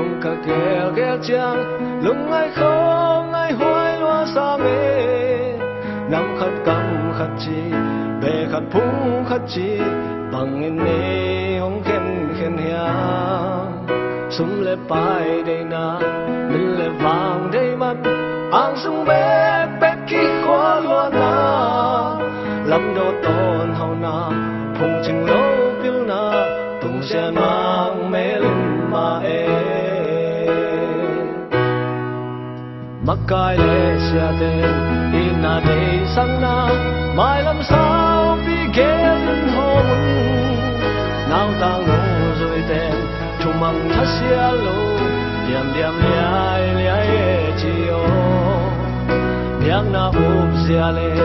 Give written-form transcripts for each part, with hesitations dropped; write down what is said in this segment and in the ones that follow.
nông cả kẹo kẹo chang lung ai không ai hoài loa sa mê nắm khát cầm khát chi bề khát phung khát chi bằng in nê hong khen khen hia sum lệ bài đây na mình lệ vàng đây mắt ang sung bé bé khi khoa loa na lâm đô tôn hậu na phung chừng lâu biêu na tung xe mang mê linh ma mắc cài lệ xe tên ina đây sang na mai làm sao bị ghé linh hồn nào ta ngủ rồi tên chung măng thắt xe lô điềm điềm liai liai chiều miang na úp xe lệ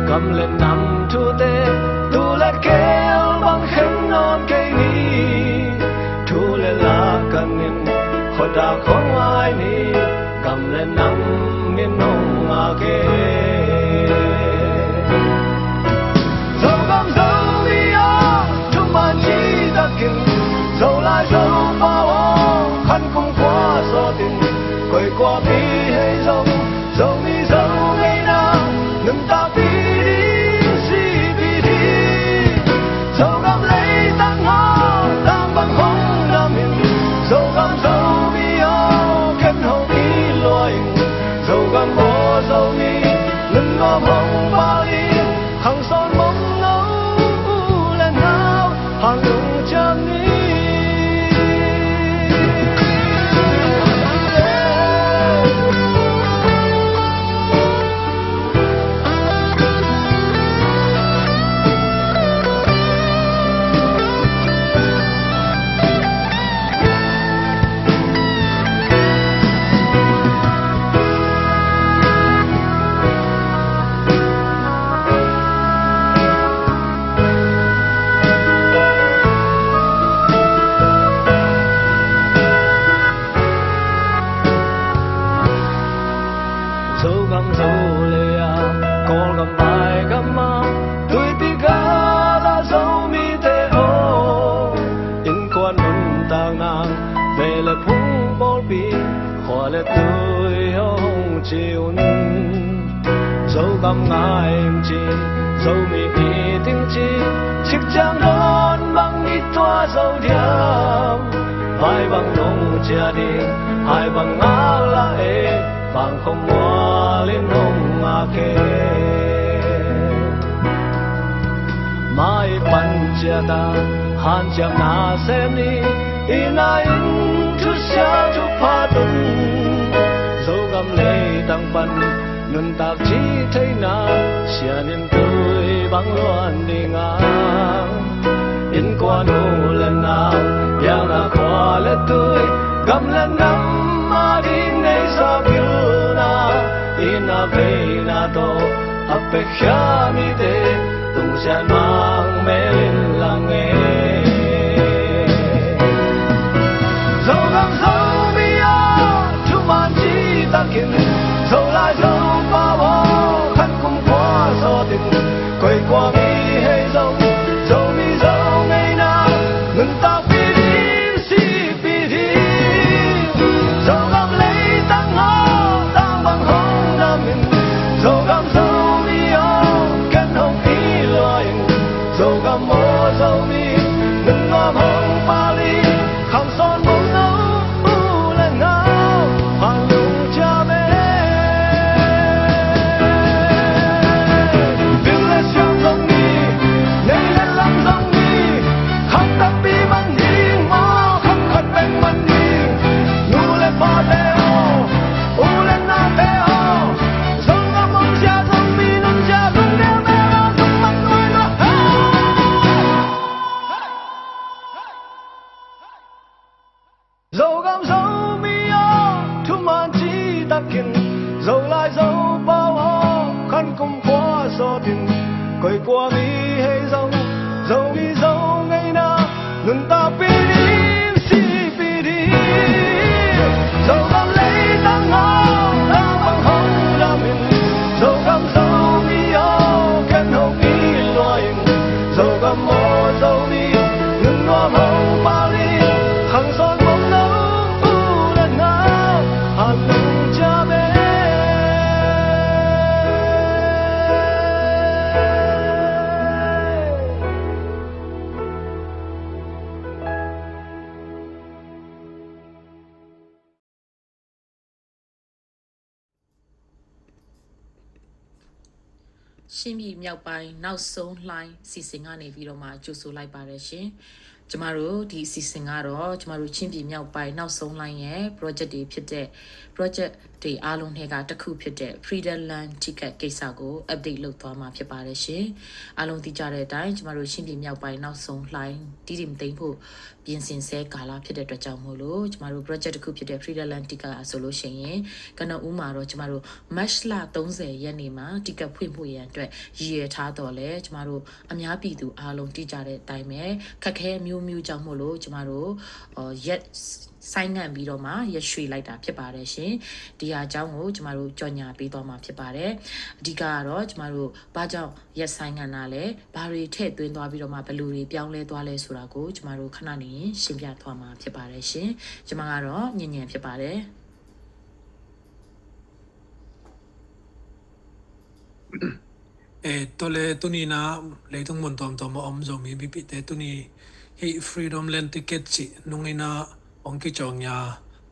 cầm lên nằm thu tê tu lệ kéo bằng khen non cây ni thu lệ lá cần nhìn khỏi ta không ai ni cầm lên nằm miên nông à kê dẫu găm dẫu đi á chúng man chỉ ta kinh dẫu lại dẫu bao ô khăn không qua gió tình quay qua bi hay dẫu dẫu mi dẫu ngày nào ngừng ta bi đi si bi đi dẫu găm lấy tăng hoa đang bằng hông nam miền dẫu găm dẫu bi ô khen hậu đi loài dẫu găm ô dẫu mi lưng ngom hông ba đi hàng son bóng ngâu lên nào hàng lùng chân đi dẫu găm dẫu lệ à con găm bài găm ma tuổi tí ga đã dẫu mi thế ô in quan mừng tàng nàng về là phung bó bi hòa lệ tuổi hông chiều dẫu găm ngài chi dẫu mi đi tiếng chi chiếc trang đón bằng ít toa dẫu điềm hai bằng nông chia đi hai bằng ngã lại bằng không hoa lên hông à kê mai pan chia ta han cham na xem ni ina in thu xa thu pha tung dẫu găm lệ tăng pan ngân tạc chỉ thấy na xia niềm tươi bằng loan đi ngang in qua nô lần nào yang na qua lệ tươi găm lên ngắm mà đi ngay sa biu na ina ve na to apekha mi de tung san mang mê lên làng nghe dẫu găm dẫu bi a chúng man chỉ ta kinh dẫu lại dẫu bao ô khăn cùng qua gió tình quay qua mi hay dẫu dẫu mi dẫu ngày nào ngừng ta bi đi si bi đi dẫu găm lấy tăng hoa đang bằng hông nam miền dẫu găm dẫu mi ô khen hồng ý loài dẫu găm mô dẫu mi ရှင်းပြည်မြောက်ပိုင်းနောက်ဆုံးလှိုင်းစီစဉ်ကနေပြီးတော့မှကြိုဆိုလိုက်ပါတယ်ရှင်ကျမတို့ဒီအစီအစဉ်ကတော့ကျမတို့ချင်းပြည်မြောက်ပိုင်းနောက်ဆုံးလှိုင်းရဲ့ project တွေဖြစ်တဲ့ project တွေအားလုံးထဲကတစ်ခုဖြစ်တဲ့ Freedom Land Ticket ကိစ္စကို update လုပ်သွားမှာဖြစ်ပါတယ်ရှင်အားလုံးသိကြတဲ့အတိုင်းကျမတို့ချင်းပြည်မြောက်ပိုင်းနောက်ဆုံးလှိုင်းတည်တည်မသိမ်းဖို့ပြင်ဆင်ဆဲကာလဖြစ်တဲ့အတွက်ကြောင့်မို့လို့ကျမတို့ project တစ်ခုဖြစ်တဲ့ Freedom Land Ticket ဆိုလို့ရှိရင်ကနဦးမှာတော့ကျမတို့ March လ30ရက်နေ့မှာ ticket ဖွင့်ဖို့ရန်အတွက်ရည်ရွယ်ထားတော့လဲကျမတို့အများပြည်သူအားလုံးတည်ကြတဲ့အတိုင်းပဲခက်ခဲမျိုးကြောင့်မို့လို့ကျမတို့ရက်ဆိုင်ငံ့ပြီးတော့မှရရွှေလိုက်တာဖြစ်ပါတယ်ရှင်ဒီဟာအကြောင်းကိုကျမတို့ကြော်ညာပေးသွားမှာဖြစ်ပါတယ်အဓိကကတော့ကျမတို့ဘာကြောင့်ရက်ဆိုင်ငံ့တာလဲဘာတွေထည့်သွင်းသွားပြီးတော့မှဘယ်လိုတွေပြောင်းလဲသွားလဲဆိုတာကိုကျမတို့ခဏနေရှင်းပြသွားမှာဖြစ်ပါတယ်ရှင်ကျမကတော့ညဉ့်ညံဖြစ်ပါတယ်ตัวเลตุนีนะเลยต้องมนตอมตอมอมจงมีบิปิเตตุนีฮี freedom land ticket สินุงนะองกิจองยา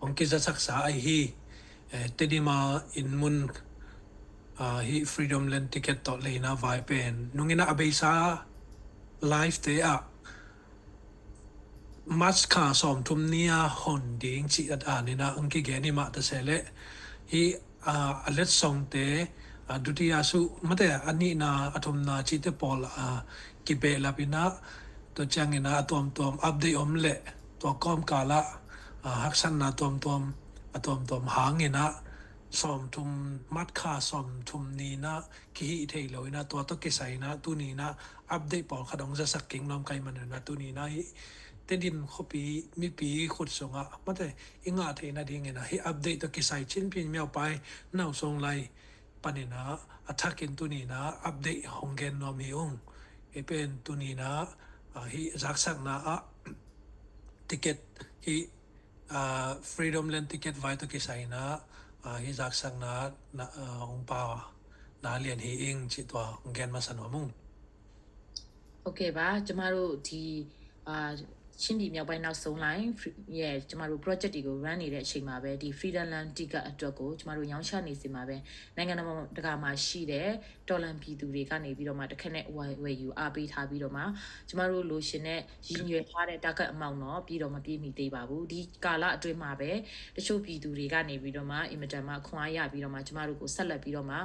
องกิจะศักษาไอฮีเตดีมาอินมุนฮี freedom land ticket ต่อเลยนะไวเป็นนุงนะอเบซาไลฟ์เตอะมัสคาสอมทุมเนียหอนดิ้งจิอันนี่นะองกิเกนี่มาแต่เสเลฮีอเลสซองเตဒုတိယစုမတဲ့အနိနာအထုံနာချီတဲ့ပေါ်လာကိပေလာပိနာတော့ချငနာအတုံတုံ update အုံးလေတော့ကောမ်ကာလာဟက်ဆန်နာတုံတုံအတုံတုံဟာငနာsom tum mat kha som tum ni na ki hi thei loi na to to ke sai na tu ni na update por khadong za sak king nom kai man na tu ni na hi ten din khopi mi pi khut songa mate inga thei na ding na hi update to ke sai chin pin miao pai nau song lai panina attacking tunina update hongen no miung epen tunina hi zaksak na ticket hi freedom land ticket vai to kisaina hi zaksak na ong pa na lian hi ing chi to hongen ma san mung โอเคပါကျမတို့ဒီချင်းပြည်မြောက်ပိုင်းနောက်ဆုံး line ရဲ့ကျမတို့ project တွေကို run နေတဲ့အချိန်မှာပဲဒီ Freedom Land Ticket အတွက်ကိုကျမတို့ရောင်းချနေစီမှာပဲနိုင်ငံတော်တကာမှာရှိတဲ့တော်လန်ပြည်သူတွေကနေပြီးတော့မှတစ်ခက်နဲ့ဝယ်ယူအားပေးထားပြီးတော့မှကျမတို့လိုရှင်နဲ့ရည်ရွယ်ထားတဲ့ target amount တော့ပြီးတော့မပြည့်မီသေးပါဘူးဒီကာလအတွင်းမှာပဲတချို့ပြည်သူတွေကနေပြီးတော့မှအင်မတန်မှခွန်အားရပြီးတော့မှကျမတို့ကိုဆက်လက်ပြီးတော့မှ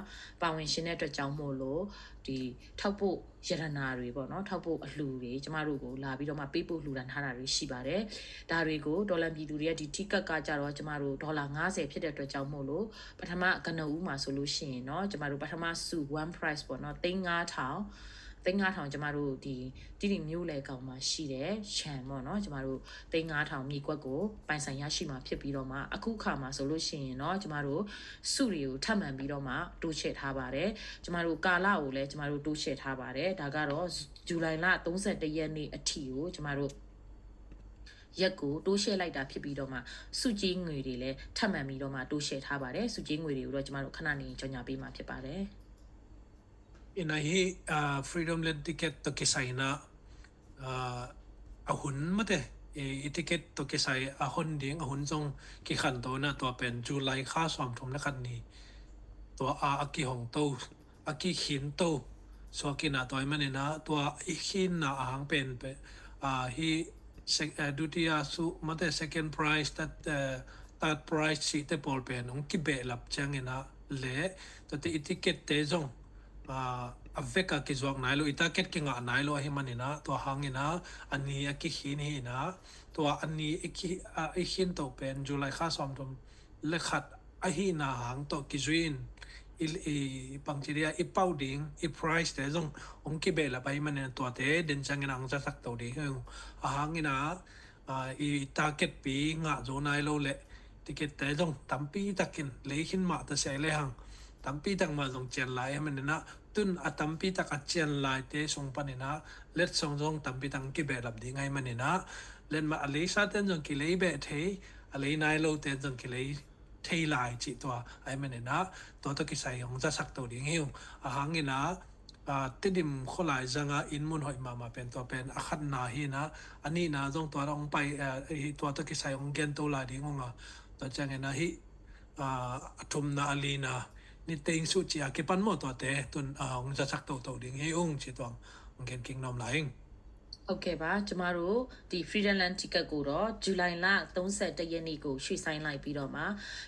ပါဝင်ရှင်တဲ့အတွက်ကြောင့်မို့လို့ဒီထောက်ဖို့ရတနာတွေပေါ့နော်ထောက်ဖို့အလှူတွေကျမတို့ကိုလာပြီးတော့မှပေးဖို့လှူဒါန်းထားတာတွေရှိပါတယ်ဒါတွေကိုဒေါ်လာပြည်သူတွေကဒီ ticket ကကြတော့ကျမတို့ဒေါ်လာ90ဖြစ်တဲ့အတွက်ကြောင့်မို့လို့ပထမကနဦးမှာဆိုလို့ရှိရင်เนาะကျမတို့ပထမစု one price ပေါ့เนาะ3500ကျမတို့ဒီတိမျိုးလေကောင်မှာရှိတယ်ခြံပေါ့เนาะကျမတို့3500မြေကွက်ကိုပိုင်ဆိုင်ရရှိမှာဖြစ်ပြီးတော့မှအခုခါမှာဆိုလို့ရှိရင်เนาะကျမတို့စုတွေကိုထပ်မံပြီးတော့မှတိုးချဲ့ထားပါတယ်ကျမတို့ကာလကိုလည်းကျမတို့တိုးချဲ့ထားပါတယ်ဒါကတော့ဇူလိုင်လ31ရက်နေ့အထိကိုကျမတို့ရက်ကိုတိုးရှဲလိုက်တာဖြစ်ပြီးတော့မှစုကြီးငွေတွေလည်းထပ်မံပြီးတော့မှတိုးရှဲထားပါတယ်စုကြီးငွေတွေကိုတော့ကျမတို့ခဏနေကြော်ညာပေးမှာဖြစ်ပါတယ်inahi freedom land ticket to kisaina ahun mate ticket to kisai ahun ding ahun jong ki khan to na to pen july kha som thum na khan ni to aki hong to aki khin to so ki na toy mane na to i khin na ahang pen pe hi dutiya su mate second prize that third prize si te pol pen ong ki be lap chang ina le to te ticket te jong aveka ki zwak nailo itaket ki nga nailo hi manina to hangina ani aki hin hi na to ani ikhin to pen july kha som tum lekhat a hi na hang to ki zuin pangchiria i powding i price te jong ong ki bela bai manina to te den changina ang sa sak to de a hangina i target pi nga zo nailo le ticket te jong tampi takin lehin ma ta se le hang tampi tak ma jong chen lai manina tun atampi tak achen lai te song panina let song jong tampi tang ki be lap di ngai manina len ma alei sa ten jong ki lei be the alei nai lo ten jong ki lei thei lai chi to ai manina to to ki sai ong za sak to ding hiu a hangina tidim kholai zanga in mun hoi ma pen to pen a khat na hi na ani na jong to rong pai to to ki sai ong gen to la ding nga to chang na hi athum na alina นี่เต็งสุจีอากิปันหมดตัวแต่ตุนองจะสักตัวดิ่งให้องค์ชิตวงองเกนกิงนอมไหล ဟုတ်ကဲ့ပါကျမတို့ဒီ Freedom Land Ticket ကိုတော့ဇူလိုင်လ31ရက်နေ့ကိုရွှေ့ဆိုင်းလိုက်ပြီးတော့မှ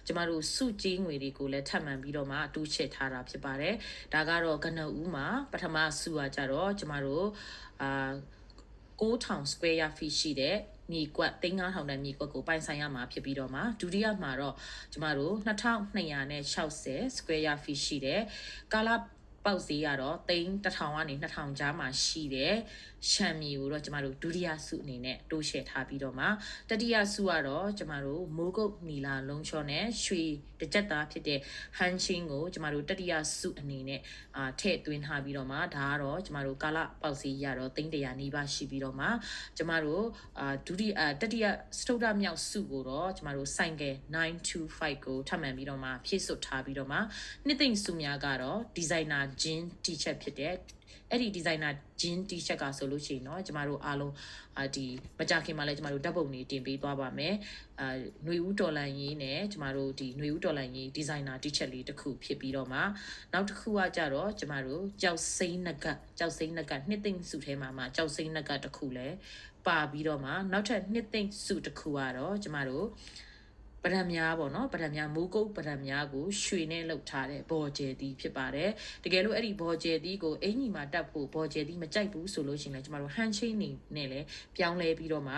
ကျမတို့စုကြီးငွေတွေကိုလည်းထပ်မံပြီးတော့မှအတူချစ်ထားတာဖြစ်ပါတယ်ဒါကတော့ကနဦးမှာပထမစုကကြတော့ကျမတို့9000 square feet ရှိတဲ့မြေကွက်3500တန်မြေကွက်ကိုပိုင်ဆိုင်ရမှာဖြစ်ပြီးတော့မှဒုတိယမှာတော့ကျမတို့2260 square feet ရှိတဲ့ကာလာပေါက်ဈေးကတော့1000ကနေ2000ကြားမှာရှိတဲ့ရှမ်းမြေကိုတော့ကျမတို့ဒုတိယစုအနေနဲ့တိုးရှယ်ထားပြီးတော့မှတတိယစုကတော့ကျမတို့မိုးကုတ်နီလာလုံးချောနဲ့ရွှေတကြက်သားဖြစ်တဲ့ဟန်ချင်းကိုကျမတို့တတိယစုအနေနဲ့ထည့်သွင်းထားပြီးတော့မှဒါကတော့ကျမတို့ကာလပေါက်ဈေးရတော့300နီးပါးရှိပြီးတော့မှကျမတို့တတိယစတုဒ္ဓမြောက်စုကိုတော့ကျမတို့ဆိုင်ကယ်925ကိုထပ်မံပြီးတော့မှဖြည့်စွတ်ထားပြီးတော့မှနှစ်သိမ့်စုများကတော့ဒီဇိုင်နာဂျင်း T-shirt ဖြစ်တဲ့အဲ့ဒီ designer jean T-shirt ကဆိုလို့ရှိရင်เนาะကျမတို့အားလုံးဒီမကြခင်မှာလည်းကျမတို့ဓာတ်ပုံတွေတင်ပေးသွားပါမယ်ຫນွေဦးတော်လန်ရေးနဲ့ကျမတို့ဒီຫນွေဦးတော်လန်ရေး designer T-shirt လေးတစ်ခုဖြစ်ပြီးတော့မှနောက်တစ်ခုကကြတော့ကျမတို့ကြောက်စိမ့်နကနှစ်သိမ့်စုထဲမှာကြောက်စိမ့်နကတစ်ခုလည်းပါပြီးတော့မှနောက်ထပ်နှစ်သိမ့်စုတစ်ခုကတော့ကျမတို့ပဒံများပေါ့နော်ပဒံများမိုးကုတ်ပဒံများကိုရွှေနဲ့လှုပ်ထားတဲ့ဘော်ကျဲသီးဖြစ်ပါတယ်တကယ်လို့အဲ့ဒီဘော်ကျဲသီးကိုအင်ကြီးမှာတက်ဖို့ဘော်ကျဲသီးမကြိုက်ဘူးဆိုလို့ရှိရင်လည်းကျမတို့ဟန်ချင်းနေနဲ့လည်းပြောင်းလဲပြီးတော့မှ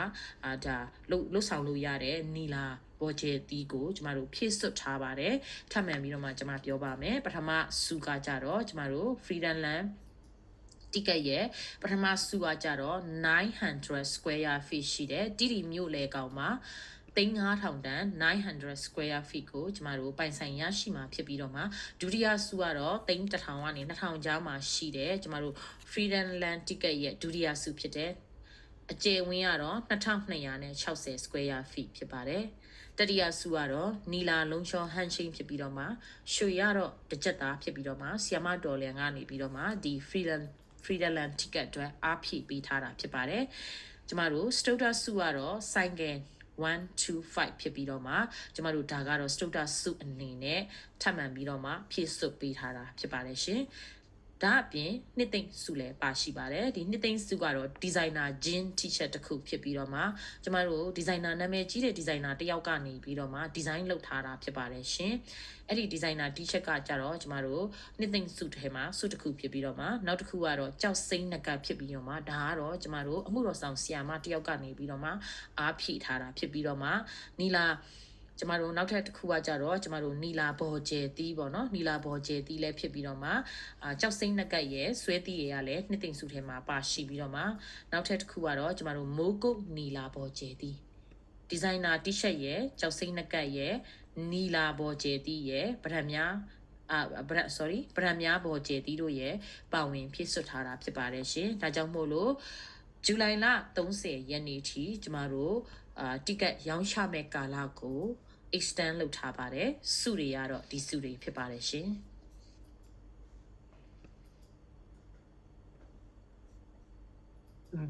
ဒါလှုပ်ဆောင်လို့ရတဲ့နီလာဘော်ကျဲသီးကိုကျမတို့ဖြည့်စွတ်ထားပါတယ်ထပ်မံပြီးတော့မှကျမပြောပါမယ်ပထမစုကကြတော့ကျမတို့ Freedom Land ticket ရဲ့ပထမစုကကြတော့900 square feet ရှိတဲ့တီတီမြို့လေကောင်မှာ5000တန်900 square feet ကိုကျမတို့ပိုင်ဆိုင်ရရှိမှာဖြစ်ပြီးတော့မှဒုတိယစုကတော့1000ကနေ2000ကြားမှာရှိတဲ့ကျမတို့ Freedom Land ticket ရဲ့ဒုတိယစုဖြစ်တဲ့အကျယ်ဝန်းကတော့2260 square feet ဖြစ်ပါတယ်တတိယစုကတော့နီလာလုံးချောဟန်ချင်းဖြစ်ပြီးတော့မှရွှေရတော့တကြက်သားဖြစ်ပြီးတော့မှဆီယမဒေါ်လန်ကနေပြီးတော့မှဒီ Freedom Land ticket အတွက်အားဖြည့်ပေးထားတာဖြစ်ပါတယ်ကျမတို့ Stoda စုကတော့ဆိုင်ကယ်125ဖြစ်ပြီးတော့မှကျမတို့ဒါကတော့ Stoda စုအနေနဲ့ထပ်မံပြီးတော့မှဖြည့်စွတ်ပေးထားတာဖြစ်ပါတယ်ရှင်ဒါအပြင်နှစ်သိမ့်စုလည်းပါရှိပါတယ်ဒီနှစ်သိမ့်စုကတော့ designer jean T-shirt တစ်ခုဖြစ်ပြီးတော့မှကျမတို့ designer နာမည်ကြီးတဲ့ designer တယောက်ကနေပြီးတော့မှ design လုပ်ထားတာဖြစ်ပါတယ်ရှင်အဲ့ဒီ designer T-shirt ကကြတော့ကျမတို့နှစ်သိမ့်စုထဲမှာစုတစ်ခုဖြစ်ပြီးတော့မှနောက်တစ်ခုကတော့ကြောက်စိမ့်နကဖြစ်ပြီးတော့မှဒါကတော့ကျမတို့အမှုတော်ဆောင်ဆရာမတယောက်ကနေပြီးတော့မှအားဖြည့်ထားတာဖြစ်ပြီးတော့မှနီလာကျမတို့နောက်ထပ်တစ်ခုကကြတော့ကျမတို့နီလာဘော်ကျဲသီးပေါ့နော်နီလာဘော်ကျဲသီးလည်းဖြစ်ပြီးတော့မှကြောက်စိမ့်နကရဲ့ဆွဲသီးတွေကလည်းနှစ်သိမ့်စုထဲမှာပါရှိပြီးတော့မှနောက်ထပ်တစ်ခုကတော့ကျမတို့မိုးကုတ်နီလာဘော်ကျဲသီးဒီဇိုင်နာ T-shirt ရဲ့ကြောက်စိမ့်နကရဲ့နီလာဘော်ကျဲသီးရဲ့ဗရန်များဗရန်များဘော်ကျဲသီးတို့ရဲ့ပါဝင်ဖြစ်စွတ်ထားတာဖြစ်ပါတယ်ရှင်ဒါကြောင့်မို့လို့ဇူလိုင်လ30ရက်နေ့ထိကျမတို့ticket ရောင်းချမဲ့ကာလကို extend လုပ်ထားပါတယ်စုတွေကတော့ဒီစုတွေဖြစ်ပါတယ်ရှင်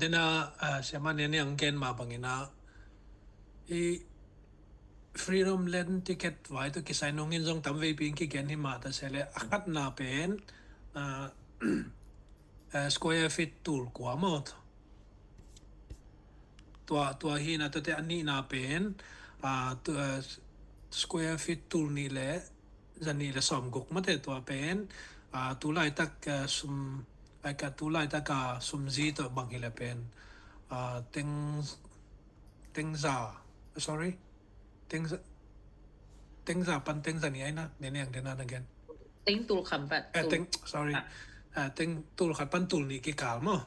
ဒီနာဆရာမနေနေအငကန်မှာပငင်နာFreedom Land ticket ไว้ตัวกิสัยนงเงินจงตามเวบิงกิแกนหิมาแต่เสร็จแล้วอัดนาเป็นsquare feet ตูลกว่าหมดตัวหินะตัวอันนี้นาเป็นตัว square feet ตูลนี่แหละจะนี่แหละสมกกมาแต่ตัวเป็นตัวไล่ตักซุมไอ้กับตัวไล่ตักซุมซีตัวบางทีละเป็นเต็งซา sorryเต็งซาปันเต็งซานี่ไอ้นะเนี่ยเดี๋ยวนั้นกันเต็งตูลคำปัดเต็ง sorry เต็งตูลขัดปันตูลนี่กี่กาลมั้ง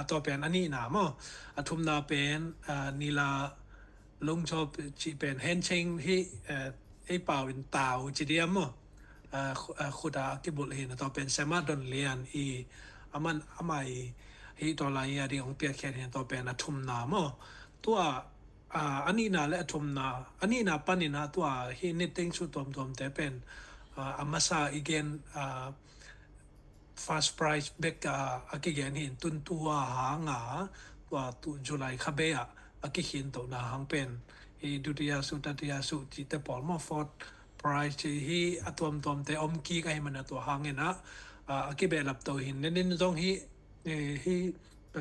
ตัวเป็นอันนี้หนามั้งทุมนาเป็นนีลาลงชอบจีเป็นเฮนเชงที่ไอ้เป่าเป็นตาวจีเดียมมั้งขุดกิบุลเห็นตัวเป็นเซมาดอนเลียนมันไม่ที่ตัวลายที่ของเปียแค่เห็นตัวเป็นทุมนามั้งตัวอันนี้นาและทุมนาอันนี้นาปันนี่นาตัวที่นิติงสุดตัวแต่เป็นมาซาอีกนfast price เบกอากิเกนเห็นตุนตัวหางตัวตุนจุไลคาเบะอากิเห็นตัวนาหางเป็นดุติยาสุตติยาสุจิตปอลมาฟอร์ด price ที่อตัวมแต่อมกี้ไอ้มันตัวหางเงินนะกี่แบบรับตัวหินนี่ต้องที่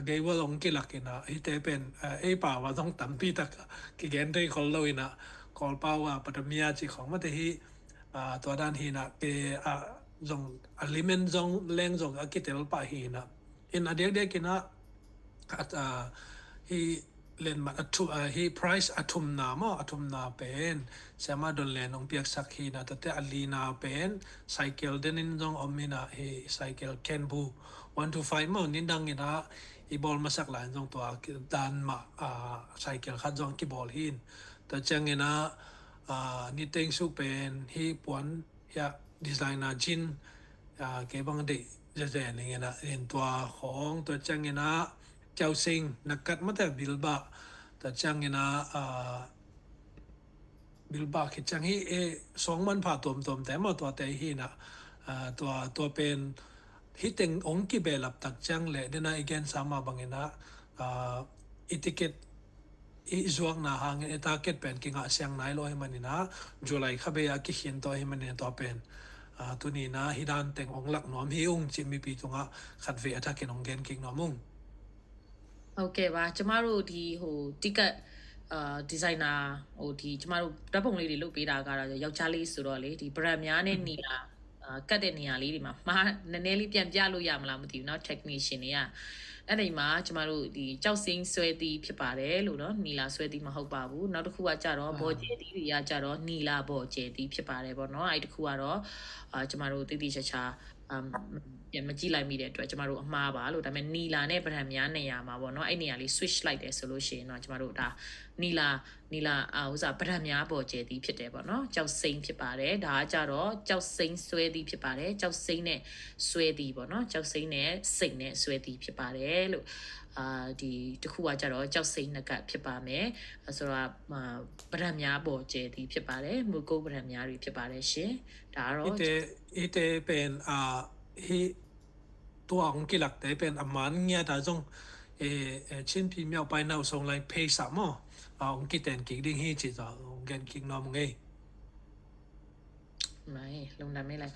เกย์ว่าลงกี่หลักนะที่แต่เป็นไอ้ป่าว่าต้องตั้มพี่ตักกี่แกนได้คนเลยนะคอลเป้าว่าปัตมีอาชีของมันแต่ที่ตัวด้านหินะเกย์จงอลิเมนต์จงแรงจงกี่เตลป่าหินะอินอเดียกินะที่เล่นมาที่ price อัตุมนาเป็นสามารถโดนเล่นองเปียกสักหินะแต่อลีนาเป็นไซเคิลเดนินจงอมินะไซเคิลเคนบู1 to 5มั้งนินดังเงินะอีบอลมาสักหลายจงตัวดันมาไซเคิลขัดจงกี่บอลหินแต่จังเงินะนี่เต็งสุเป็นที่ปวนยาดีไซน์นาจินเก็บบังดิจะนี่เงินะเห็นตัวของตัวจังเงินะเจ้าสิงนักกัดมาแต่บิลบาแต่จังเงินะบิลบาคิดจังฮี2 มันผ่าตัวแต่มาตัวแต่ฮีนะตัวเป็นที่เต็งองค์กี่เบลับตักจังเลยเดน่าอีกแกนสามารถบังเงินะอิติเกตอีจวงนะหางเอตาเกตเป็นกิงอาเซียงไหนลอยมันนี่นะจุลัยข้าเบียกิเขียนตัวให้มันเนี่ยตัวเป็นตัวนี้นะฮิดานเต็งองหลักหนอมฮิอุงจิมีปีตรงอ่ะขัดเวอทักเกนองแกนกิงหนอมุงโอเคပါကျမတို့ဒီticketဒီဇိုင်နာဒီကျမတို့ဓာတ်ပုံလေးတွေလုပ်ပေးတာကတော့ယောက်ျားလေးဆိုတော့လေဒီ brand များနဲ့နေလာကတ်တဲ့နေရာလေးတွေမှာနည်းနည်းလေးပြန်ပြလို့ရမလားမသိဘူးเนาะ technician တွေကအဲ့ဒီမှာကျမတို့ဒီကြောက်စင်းဆွဲသည်ဖြစ်ပါတယ်လို့เนาะနီလာဆွဲသည်မဟုတ်ပါဘူးနောက်တစ်ခုကကြတော့ဘော်ကျဲသည်တွေကကြတော့နီလာဘော်ကျဲသည်ဖြစ်ပါတယ်ပေါ့เนาะအဲ့ဒီတစ်ခုကတော့ကျမတို့တိတိကျကျပြန်မကြည့်လိုက်မိတဲ့အတွက်ကျမတို့အမှားပါလို့ဒါပေမဲ့နီလာနဲ့ပထမများနေရာမှာပေါ့เนาะအဲ့နေရာလေး switch လိုက်တယ်ဆိုလို့ရှိရင်တော့ကျမတို့ဒါနီလာဥစားပထမများပေါ်ကျဲသည်ဖြစ်တယ်ပေါ့เนาะကြောက်စိမ့်ဖြစ်ပါတယ်ဒါကကြတော့ကြောက်စိမ့်ဆွဲသည်ဖြစ်ပါတယ်ကြောက်စိမ့်နဲ့ဆွဲသည်ပေါ့เนาะကြောက်စိမ့်နဲ့စိတ်နဲ့ဆွဲသည်ဖြစ်ပါတယ်လို့ဒီတစ်ခုကကြတော့ကြောက်စိမ့်နှစ်ကဖြစ်ပါမယ်ဆိုတော့ပထမများပေါ်ကျဲသည်ဖြစ်ပါတယ်မူကုတ်ပထမများတွေဖြစ်ပါတယ်ရှင်ဒါကတော့iteเป็นที่ตัวองกิหลักแต่เป็นอามันเงี้ยแต่จงชิ้นพิมพ์เอาไปน่าส่งไลน์เพย์สามองกิแต่งกิ่งดิ้งฮีจีจ้ะองแกนกิ่งนอมไงไม่ลงน้ำไม่ไร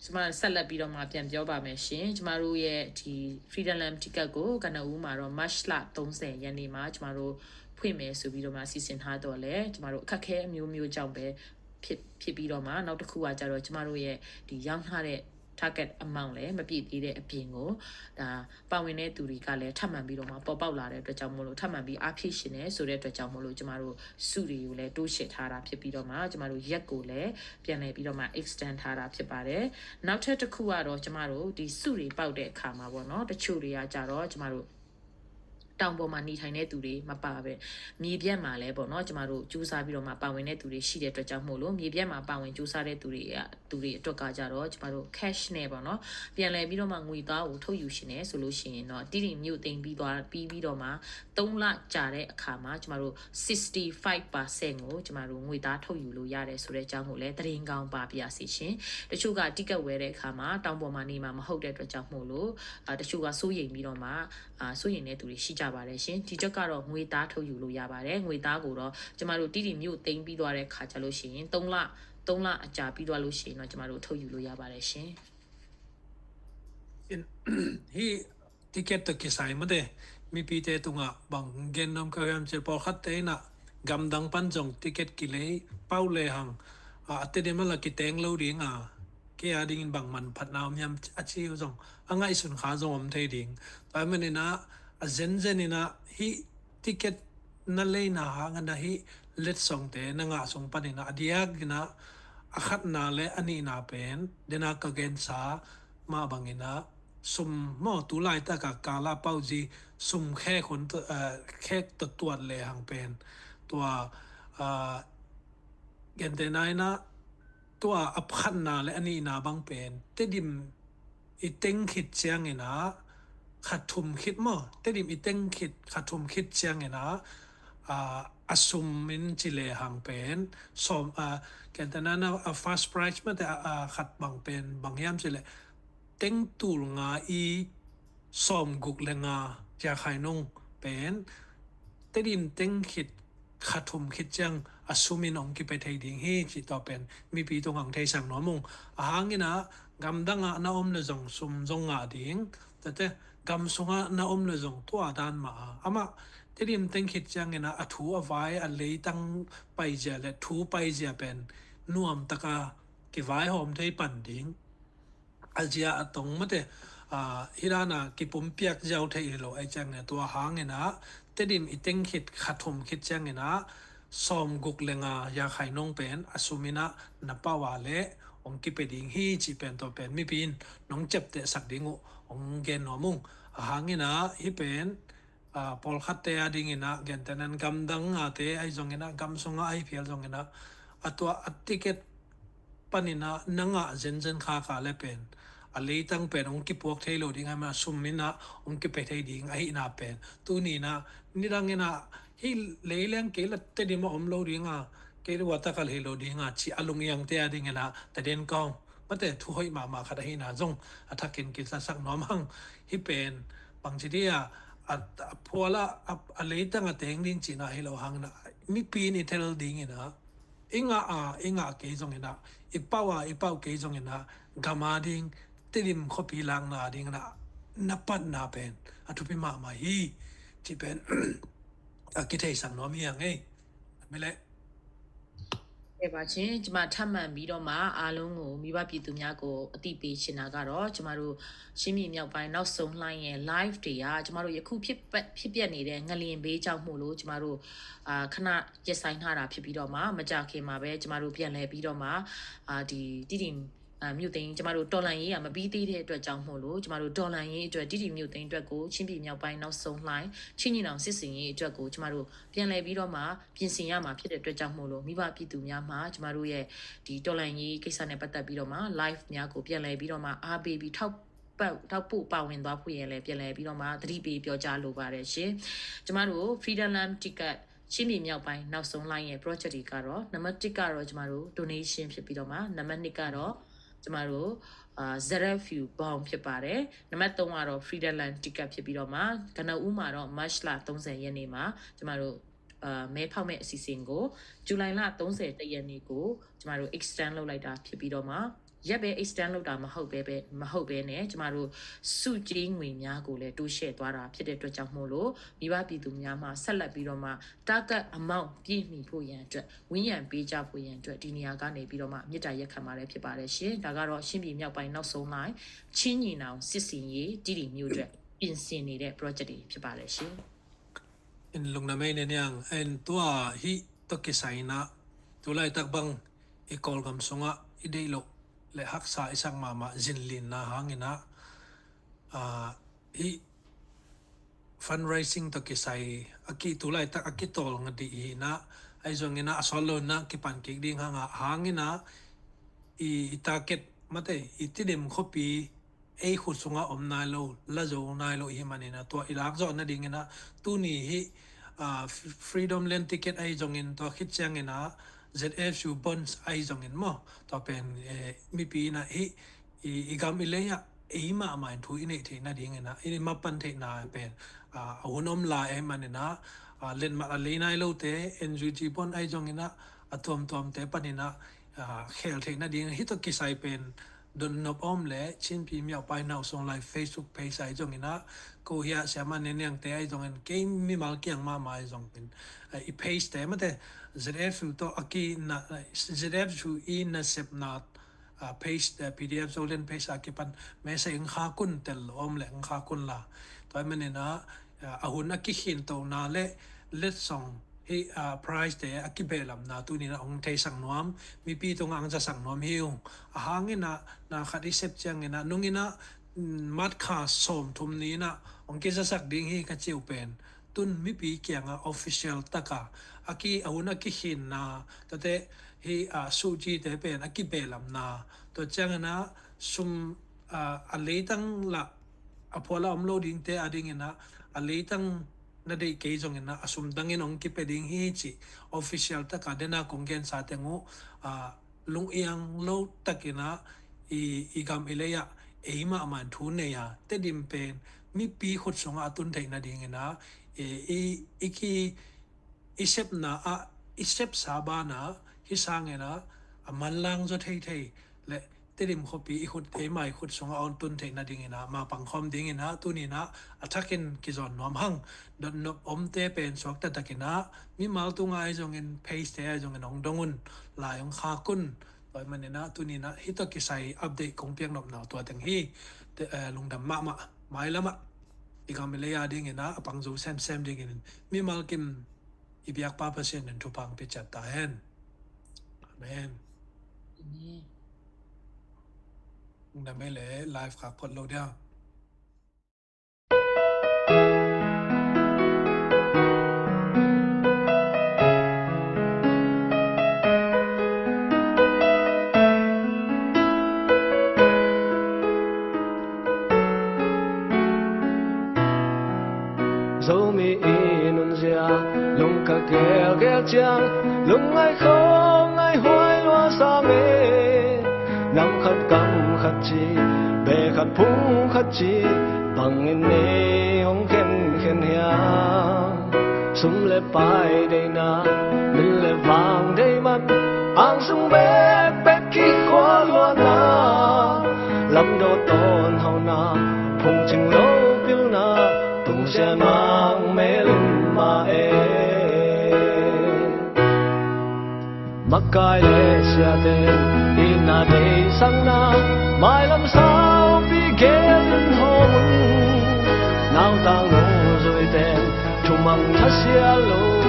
ကျမဆက်လက်ပြီးတော့မှပြန်ပြောပါမယ်ရှင်ကျမတို့ရဲ့ဒီ Freedom Lamp ticket ကိုကနဦးမှာတော့ March 30ရက်နေ့မှာကျမတို့ဖွင့်မယ်ဆိုပြီးတော့မှစီစဉ်ထားတော့လေကျမတို့အခက်ခဲအမျိုးကြောင့်ပဲဖြစ်ပြီးတော့မှနောက်တစ်ခုကကြတော့ကျမတို့ရဲ့ဒီရောင်းထားတဲ့ target amount လည်းမပြည့်သေးတဲ့အပြင်ကိုဒါပါဝင်တဲ့သူတွေကလည်းထပ်မံပြီးတော့မှပေါ်ပေါက်လာတဲ့အတွက်ကြောင့်မို့လို့ထပ်မံပြီးအားဖြည့်ရှင်နေဆိုတဲ့အတွက်ကြောင့်မို့လို့ကျမတို့စုတွေကိုလည်းတိုးရှစ်ထားတာဖြစ်ပြီးတော့မှကျမတို့ရက်ကိုလည်းပြန်လည်ပြီးတော့မှ extend ထားတာဖြစ်ပါတယ်နောက်ထပ်တစ်ခုကတော့ကျမတို့ဒီစုတွေပေါက်တဲ့အခါမှာပေါ့နော်တချို့တွေကကြတော့ကျမတို့တောင်ပေါ်မှာနေထိုင်တဲ့သူတွေမပါပဲမြေပြက်မှာလဲပေါ့နော်ကျမတို့ကြိုးစားပြီးတော့မှပါဝင်တဲ့သူတွေရှိတဲ့အတွက်ကြောင့်မို့လို့မြေပြက်မှာပါဝင်ကြိုးစားတဲ့သူတွေအတွက်ကကြတော့ကျမတို့ cash နဲ့ပေါ့နော်ပြန်လဲပြီးတော့မှငွေသားကိုထုတ်ယူရှင်နေဆိုလို့ရှိရင်တော့တိတိမြို့သိမ်းပြီးတော့မှ3လကြာတဲ့အခါမှာကျမတို့ 65% ကိုကျမတို့ငွေသားထုတ်ယူလို့ရတယ်ဆိုတဲ့အကြောင်းကိုလည်းသတင်းကောင်းပါပြစီရှင်တချို့က ticket ဝယ်တဲ့အခါမှာတောင်ပေါ်မှာနေမှာမဟုတ်တဲ့အတွက်ကြောင့်မို့လို့တချို့ကစိုးရိမ်ပြီးတော့မှစိုးရိမ်တဲ့သူတွေရှိကြပါတယ်ရှင်ဒီချက်ကတော့ငွေသားထုတ်ယူလို့ရပါတယ်ငွေသားကိုတော့ကျမတို့တိတိမြို့သိမ်းပြီးသွားတဲ့ခါကျလို့ရှိရင်3လအကြာပြီးသွားလို့ရှိရင်တော့ကျမတို့ထုတ်ယူလို့ရပါတယ်ရှင်ฮีติเกตตะกิสายมาเดมีปีเตตุงะบังเกนนำกระยำเจปอขัดเตนะกำดังปันจงติเกตกิเลเป้าเลหังอัตเดมันละกิเตงโลดิงเกียดิงบังมันผัดน้ำยำอาชีพจงอ่างไอสุนขาจงอมเทดิงแต่เมื่อนี่นะเจนนี่นะฮีติเกตนั่นเลยนะหางันนะฮีเล็ดส่งเตนังส่งปันนี่นะเดียกนะขัดนาเลอันนี้นาเป็นเดนักเกนสามาบังเงินะสมมอตุไลตะกะกาลาเป้าจีสมแค่คนแค่ตัวเลยหังเป็นตัวเกนเตนายนะตัวอับขันนาและอันนี้นาบังเป็นเตดิมอีเต็งคิดเชียงไงนะขัดทุมคิดมอเตดิมอีเต็งคิดขัดทุมคิดเชียงไงนะassume มินจิเลหังเป็นสมเกนเตนายนะ fast price มันแต่ขัดบังเป็นบางยามจิเลเต็งตูลงาอีสอมกุกเลงาจะขายนงเป็นเตดิมเต็งคิดขัดทุมคิดจัง assuming ong ki pe thei ding hi chi to pen mi pi tong ang thei sang no mung ahangina gam danga na om le jong sum jong nga ding tate gam sunga na om le jong to dan ma ama terim teng khit changena athu awai a le tang pai ja le thu pai ja pen nuam taka ki vai hom thei pan ding azia atong mate hirana ki pum piak jau thei lo ai chang ne to hangena terim iteng khit khathum khit changena som guk lenga ya khai nong pen asumina na pawa le ong ki pe ding hi chi pen to pen mi pin nong chep te sak dingu ong gen no mung hangena hi pen pol khat te ading ina gen tenan gam dang ate ai jong ina gam songa ai phial jong ina atwa ticket panina nanga zen zen kha kha le pen a le tang pen ong ki pok thei lo ding ama sumina ong ki pe thei ding ai na pen tu ni na ni rang ina hi le leng ke la te di mo om lo ringa ke wa ta kal he lo dinga chi alung yang te ading ina ta den kong mate thu hoi ma ma khada hi na jong athakin ki sa sak nom hang hi pen pang chi dia phola a le tang a teng ding chi na hi lo hang na mi pi ni tel ding ina inga ke jong ina ipaw ke jong ina gama ding telim khopi lang na ding na pat na pen athupi ma ma hi chi pen ki thei sang nom yang ei me le ကဲပါချင်းကျမထပ်မံပြီးတော့မှအားလုံးကိုမိဘပြည်သူများကိုအသိပေးချင်တာကတော့ကျမတို့ရှင်းပြည်မြောက်ပိုင်းနောက်ဆုံးလှိုင်းရဲ့ live တွေကကျမတို့ယခုဖြစ်ပျက်နေတဲ့ငလျင်ဘေးကြောင့်မို့လို့ကျမတို့ခဏရက်ဆိုင်ထားတာဖြစ်ပြီးတော့မှမကြခင်မှာပဲကျမတို့ပြန်လဲပြီးတော့မှဒီတိတိမြို့သိန်းကျမတို့တော်လန်ရေးကမပြီးသေးတဲ့အတွက်ကြောင့်မို့လို့ကျမတို့တော်လန်ရေးအတွက်တိတိမြို့သိန်းအတွက်ကိုချင်းပြည်မြောက်ပိုင်းနောက်ဆုံးလှိုင်းချင်းညီနောင်စစ်စင်ရေးအတွက်ကိုကျမတို့ပြန်လဲပြီးတော့မှပြင်ဆင်ရမှာဖြစ်တဲ့အတွက်ကြောင့်မို့လို့မိဘပြည်သူများမှာကျမတို့ရဲ့ဒီတော်လန်ရေးကိစ္စနဲ့ပတ်သက်ပြီးတော့မှ live များကိုပြန်လဲပြီးတော့မှအားပေးပြီးထောက်ပို့ပါဝင်သွားဖို့ရလဲပြန်လဲပြီးတော့မှသတိပေးပြောကြားလိုပါတယ်ရှင်ကျမတို့ Freedom Lamb Ticket ချင်းပြည်မြောက်ပိုင်းနောက်ဆုံး line ရဲ့ project တွေကတော့နံပါတ်1ကတော့ကျမတို့ donation ဖြစ်ပြီးတော့မှနံပါတ်2ကတော့ကျမတို့ZFU ဘောင်ဖြစ်ပါတယ်နံပါတ်3ကတော့ Freedom Land Ticket ဖြစ်ပြီးတော့မှကနဦးမှာတော့ March လ30ရက်နေ့မှာကျမတို့မဲဖောက်မဲ့အစီအစဉ်ကိုဇူလိုင်လ30ရက်နေ့ကိုကျမတို့ extend လုပ်လိုက်တာဖြစ်ပြီးတော့မှရက်ပဲ extend လုပ်တာမဟုတ်ပဲနဲ့ကျမတို့စုကြီးငွေများကိုလည်းတိုးရှဲ့သွားတာဖြစ်တဲ့အတွက်ကြောင့်မို့လို့မိဘပြည်သူများမှာဆက်လက်ပြီးတော့မှ target amount ပြည့်မီဖို့ရန်အတွက်ဝင်းရံပေးကြဖို့ရန်အတွက်ဒီနေရာကနေပြီးတော့မှမြစ်တာရက်ခံมาလည်းဖြစ်ပါတယ်ရှင်ဒါကတော့ရှင်းပြည်မြောက်ပိုင်းနောက်ဆုံးလိုက်ချင်းညီနောင်စစ်စင်ရေးတီတီမျိုးအတွက်ပြင်ဆင်နေတဲ့ project တွေဖြစ်ပါတယ်ရှင် in lung na mai ne yang en tua hi to ki saina tu lai tak bang e kol gam songa i dei lo le hak sa isang mama zinlin na hangina hi fundraising to ki sai aki tu lai tak aki tol ngadi na ai zongina asolo na ki pan ki ding hangina i target mate i tidim khopi ei khut sunga om nai lo la zo nai lo hi manina to ilak zo na dingina tu ni hi Freedom Land Ticket ai jongin to khit changena ZFU bonds ai jongin mo to pen mi pi na hi igam ileya eima ma thu ine the na dingena i ma pan the na pen ahonom la e manina len ma le nai lo te NGG bond ai jongina atom tom te panina khel the na ding hi to kisai pen don nop om le chin pi miao pai now song live Facebook page ai jong ina ko hia sama ne nyang te ai jong en ke mi mal kyang ma mai jong pin I page te ma te ZFU to aki na ZFU in na sep na page the PDF zolen page aki pan me se ing kha kun tel om le ing kha kun la to man na ahun aki hin to na le let song hi price te akibelam na tu ni na ong thei sang nuam mi pi to ngang cha sang nuam hiu hangina na khadi sep changina nungina mat kha som thum ni na ong ke sak ding hi ka chiu pen tun mi pi kyanga official taka aki auna ki hin na tate hi suji te pen akibelam na to changana sum a leitang la apola uploading te ading ina a leitang na dei ke jong na asum dangin ong ki peding hi chi official ta ka dena kongen sa tengu lung yang lo takina i gam ileya eima man thu ne ya te dim pen mi pi khut songa atun thei na ding na ki isep na isep sabana hisangena amanlang zo thei le tirim khopi ikhut emai khut songa on tun thei na dingena ma pangkhom dingena tunina athakin kizon nom hang don nop omte pen sok ta takina mi mal tunga ai jongin paste ai jongin ong dongun la yong kha kun toy manena tunina hito kisai update kongpiang nop na to teng hi lungdam ma mai lama ikameleya dingena apangzo sem dingin mi mal kim ibiak pa pasen en tupang pichat ta hen amen Namele live khak phot lo dia dấu mi inun zia lung ka kel chang lung ai không ai hoài loa sa mê nam khát cam khát chi bè khát phung khát chi bằng in nê ông khen hia sum le pai đây na min le vang đây man ang sung bè bè ki khoa loa na lam do ton hao na phung ching lo piu na tung xe mang mê linh ma mắc cài lệ xe tên in na đây sang na mai làm sao bị ghé linh hồn nào ta ngủ rồi tên chung mang thắt xe lô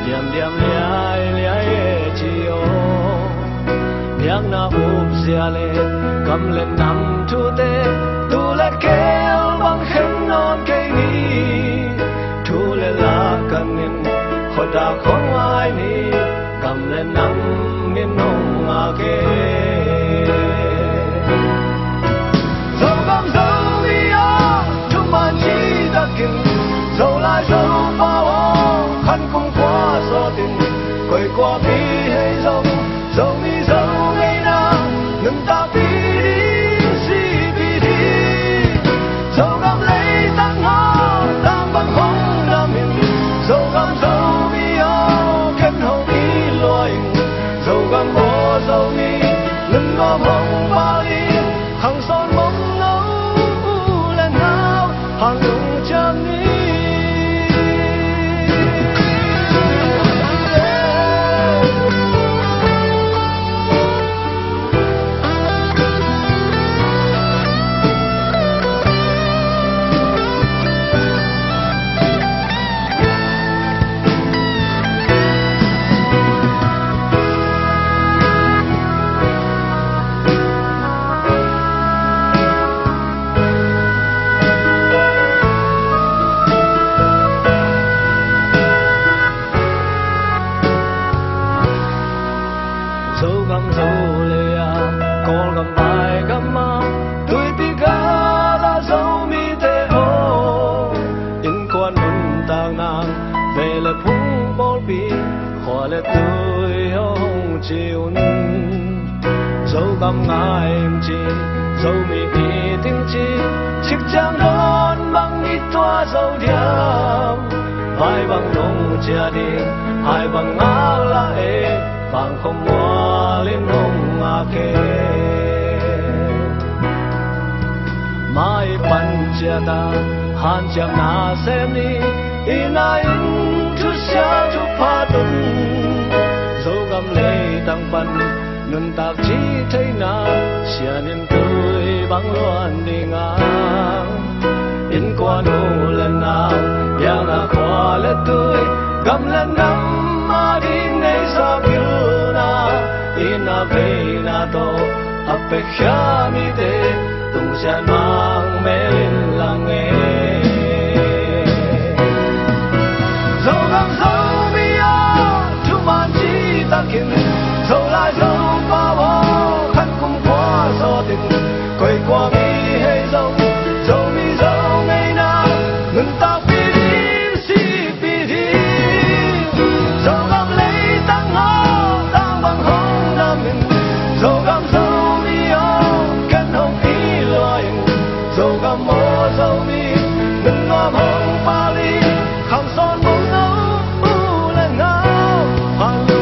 điềm liai chiều nhang na úp xe lệ cầm lên nằm thu tê tu lệ kêu bằng khen non cây ni thu lệ la cần nên khó đã không ai ni cầm lên nằm miền nông à kê dẫu gam dẫu đi á chúng bạn chỉ đã kinh dẫu lại dẫu bao khăn không qua gió tình quay qua bi hay dẫu dẫu mi dẫu ngày nào ngừng ta bi đi si bi đi dẫu gam lấy tăng hoa đang bằng không nam mình dẫu gam dẫu bi á khen hậu bi loài dẫu gam bỏ dẫu mi ngừng ngó mong ba đi hàng son mong nấu lên nào hàng lung chân đi dẫu gam ngài chi dẫu mi đi tiếng chi chiếc trang đón bằng ít toa dẫu điềm vai bằng đông chia đi hai bằng ngã lại bằng không hoa lên hồng à kê mai pan chia ta han cham na xem đi ina in thu xa thu pa tun dẫu gam lệ tăng pan ngân tạc chỉ thấy na xia niềm tươi băng loan đi ngang in qua nụ lần nào yang na qua lệ tươi gam lần năm mà đi ngay sa biu na in na về na to áp bê khia mi te tung xa mang mê lên làng nghe dẫu gam dẫu mi a chúng man chỉ ta kinh dẫu lại dẫu khăn cùng qua gió tình quay qua bi hay dẫu dẫu mi dẫu ngày nào ngừng ta bi đi si bi đi dẫu gam lấy tăng hoa tăng bằng hồng nam mình dẫu gam dẫu mi ô kết hồng ý loài dẫu gam mô dẫu mi ngừng ngom hồng ba ly khang son bóng nấu lên nào hàng lũ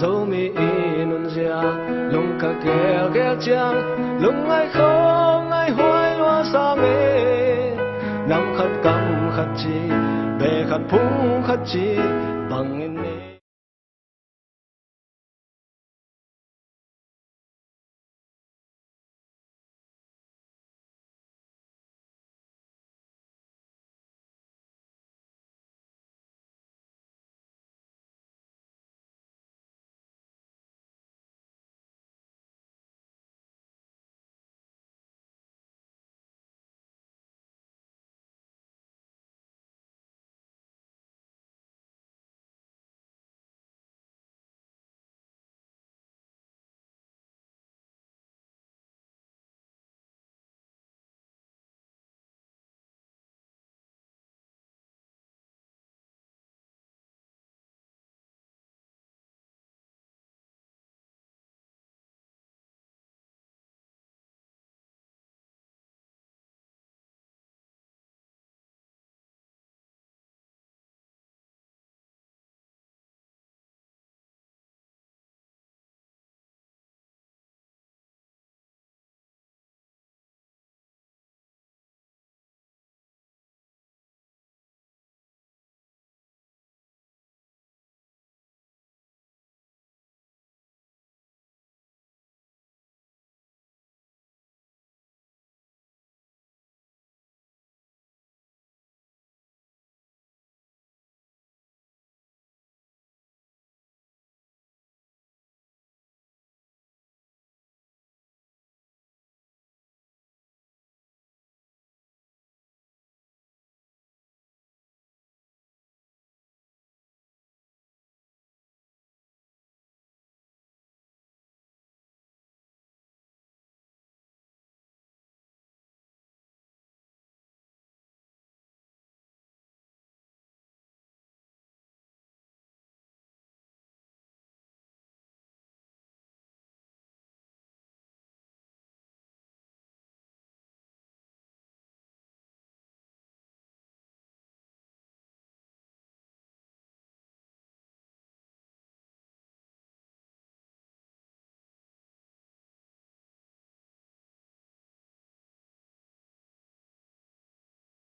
dấu mi nun zia lung ka kel chang lung ai không ai hoài loa sa mê nam khát cam khát chi bè khát phung khát chi bằng in